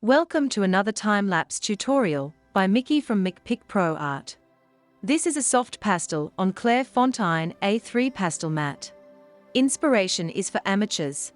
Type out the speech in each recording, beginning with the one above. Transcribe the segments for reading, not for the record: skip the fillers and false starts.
Welcome to another time-lapse tutorial by Mickey from MikpicproArt. This is a soft pastel on Clairefontaine A3 Pastel Mat. Inspiration is for amateurs.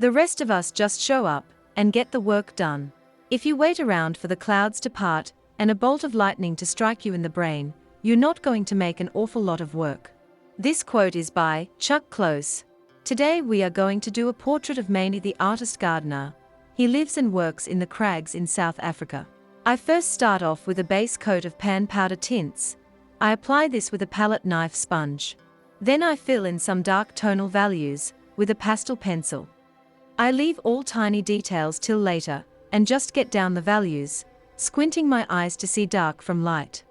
The rest of us just show up and get the work done. If you wait around for the clouds to part and a bolt of lightning to strike you in the brain, you're not going to make an awful lot of work. This quote is by Chuck Close. Today we are going to do a portrait of Manie the artist gardener. He lives and works in the crags in South Africa. I first start off with a base coat of pan powder tints. I apply this with a palette knife sponge. Then I fill in some dark tonal values with a pastel pencil. I leave all tiny details till later and just get down the values, squinting my eyes to see dark from light.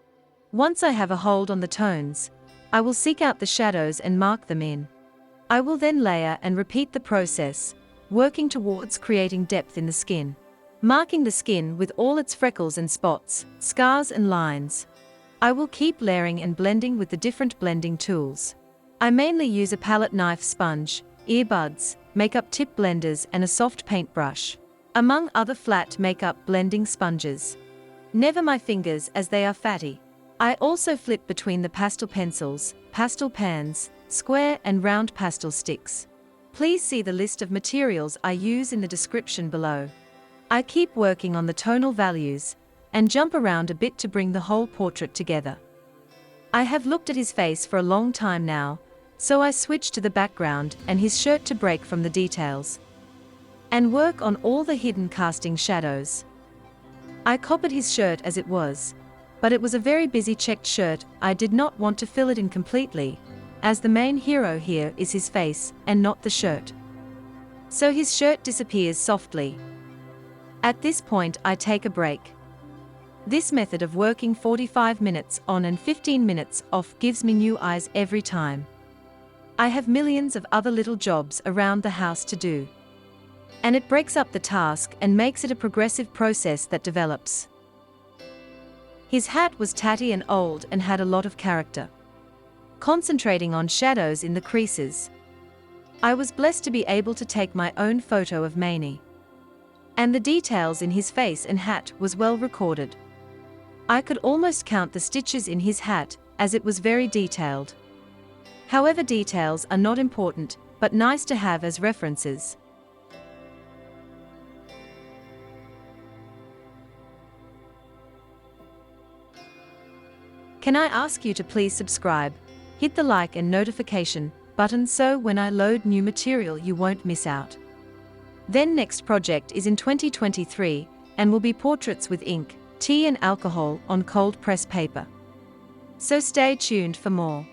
Once I have a hold on the tones, I will seek out the shadows and mark them in. I will then layer and repeat the process, working towards creating depth in the skin. Marking the skin with all its freckles and spots, scars and lines. I will keep layering and blending with the different blending tools. I mainly use a palette knife sponge, earbuds, makeup tip blenders and a soft paintbrush, among other flat makeup blending sponges. Never my fingers as they are fatty. I also flip between the pastel pencils, pastel pans, square and round pastel sticks. Please see the list of materials I use in the description below. I keep working on the tonal values and jump around a bit to bring the whole portrait together. I have looked at his face for a long time now, so I switch to the background and his shirt to break from the details and work on all the hidden casting shadows. I copied his shirt as it was, but it was a very busy checked shirt. I did not want to fill it in completely, as the main hero here is his face and not the shirt. So his shirt disappears softly. At this point I take a break. This method of working 45 minutes on and 15 minutes off gives me new eyes every time. I have millions of other little jobs around the house to do. And it breaks up the task and makes it a progressive process that develops. His hat was tatty and old and had a lot of character. Concentrating on shadows in the creases. I was blessed to be able to take my own photo of Manie. And the details in his face and hat was well recorded. I could almost count the stitches in his hat, as it was very detailed. However, details are not important, but nice to have as references. Can I ask you to please subscribe? Hit the like and notification button so when I load new material you won't miss out. Then next project is in 2023 and will be portraits with ink, tea and alcohol on cold press paper. So stay tuned for more.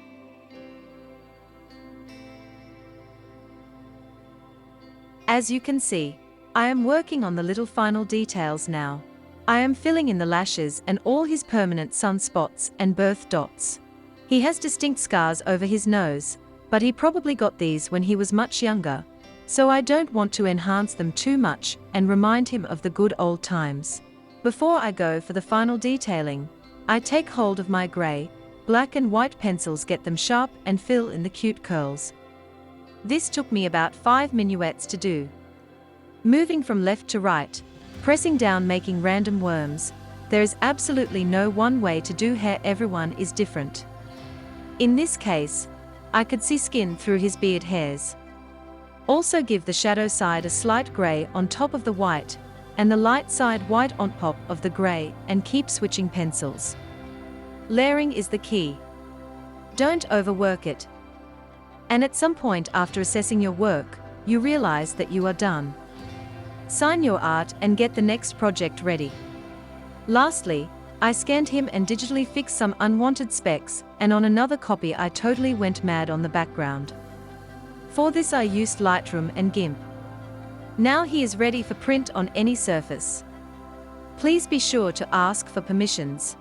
As you can see, I am working on the little final details now. I am filling in the lashes and all his permanent sunspots and birth dots. He has distinct scars over his nose, but he probably got these when he was much younger, so I don't want to enhance them too much and remind him of the good old times. Before I go for the final detailing, I take hold of my grey, black and white pencils, get them sharp and fill in the cute curls. This took me about 5 minuets to do. Moving from left to right, pressing down, making random worms. There is absolutely no one way to do hair, everyone is different. In this case, I could see skin through his beard hairs. Also give the shadow side a slight grey on top of the white, and the light side white on top of the grey, and keep switching pencils. Layering is the key. Don't overwork it. And at some point after assessing your work, you realize that you are done. Sign your art and get the next project ready. Lastly, I scanned him and digitally fixed some unwanted specks, and on another copy I totally went mad on the background. For this I used Lightroom and GIMP. Now he is ready for print on any surface. Please be sure to ask for permissions.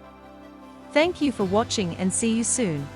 Thank you for watching and see you soon.